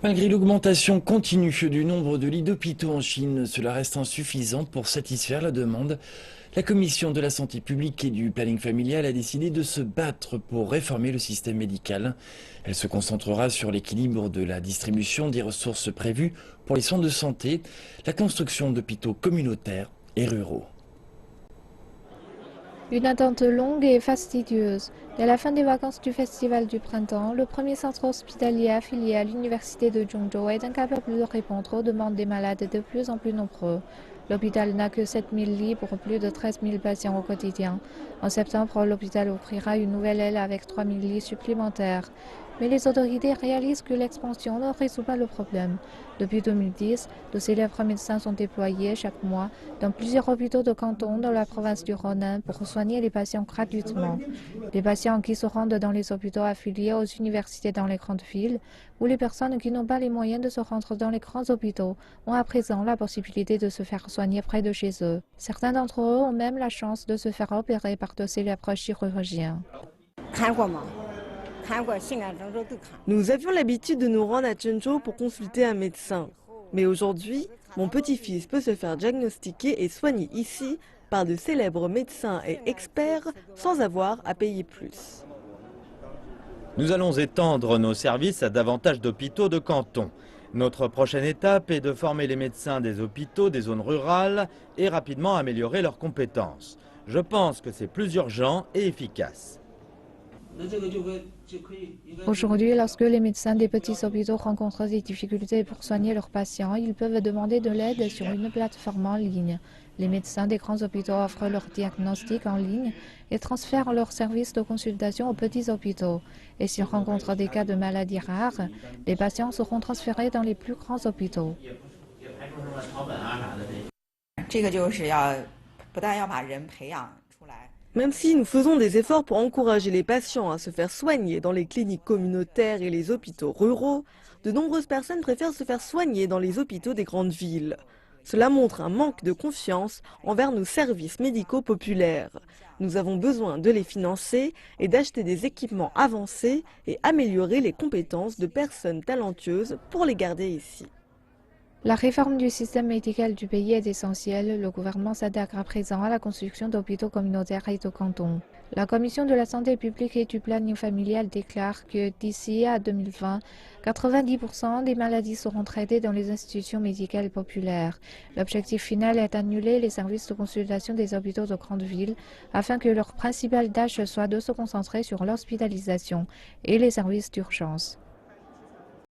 Malgré l'augmentation continue du nombre de lits d'hôpitaux en Chine, cela reste insuffisant pour satisfaire la demande. La Commission de la santé publique et du planning familial a décidé de se battre pour réformer le système médical. Elle se concentrera sur l'équilibre de la distribution des ressources prévues pour les soins de santé, la construction d'hôpitaux communautaires et ruraux. Une attente longue et fastidieuse. Dès la fin des vacances du Festival du Printemps, le premier centre hospitalier affilié à l'université de Zhengzhou est incapable de répondre aux demandes des malades de plus en plus nombreux. L'hôpital n'a que 7000 lits pour plus de 13 000 patients au quotidien. En septembre, l'hôpital ouvrira une nouvelle aile avec 3000 lits supplémentaires. Mais les autorités réalisent que l'expansion ne résout pas le problème. Depuis 2010, de célèbres médecins sont déployés chaque mois dans plusieurs hôpitaux de canton dans la province du Ronan pour soigner les patients gratuitement. Les patients qui se rendent dans les hôpitaux affiliés aux universités dans les grandes villes ou les personnes qui n'ont pas les moyens de se rendre dans les grands hôpitaux ont à présent la possibilité de se faire soigner près de chez eux. Certains d'entre eux ont même la chance de se faire opérer par de célèbres chirurgiens. Nous avions l'habitude de nous rendre à Zhengzhou pour consulter un médecin. Mais aujourd'hui, mon petit-fils peut se faire diagnostiquer et soigner ici par de célèbres médecins et experts sans avoir à payer plus. Nous allons étendre nos services à davantage d'hôpitaux de canton. Notre prochaine étape est de former les médecins des hôpitaux des zones rurales et rapidement améliorer leurs compétences. Je pense que c'est plus urgent et efficace. Aujourd'hui, lorsque les médecins des petits hôpitaux rencontrent des difficultés pour soigner leurs patients, ils peuvent demander de l'aide sur une plateforme en ligne. Les médecins des grands hôpitaux offrent leur diagnostic en ligne et transfèrent leurs services de consultation aux petits hôpitaux. Et s'ils rencontrent des cas de maladies rares, les patients seront transférés dans les plus grands hôpitaux. Même si nous faisons des efforts pour encourager les patients à se faire soigner dans les cliniques communautaires et les hôpitaux ruraux, de nombreuses personnes préfèrent se faire soigner dans les hôpitaux des grandes villes. Cela montre un manque de confiance envers nos services médicaux populaires. Nous avons besoin de les financer et d'acheter des équipements avancés et améliorer les compétences de personnes talentueuses pour les garder ici. La réforme du système médical du pays est essentielle. Le gouvernement s'attaque à présent à la construction d'hôpitaux communautaires et de cantons. La Commission de la santé publique et du planning familial déclare que d'ici à 2020, 90% des maladies seront traitées dans les institutions médicales populaires. L'objectif final est d'annuler les services de consultation des hôpitaux de grandes villes afin que leur principale tâche soit de se concentrer sur l'hospitalisation et les services d'urgence.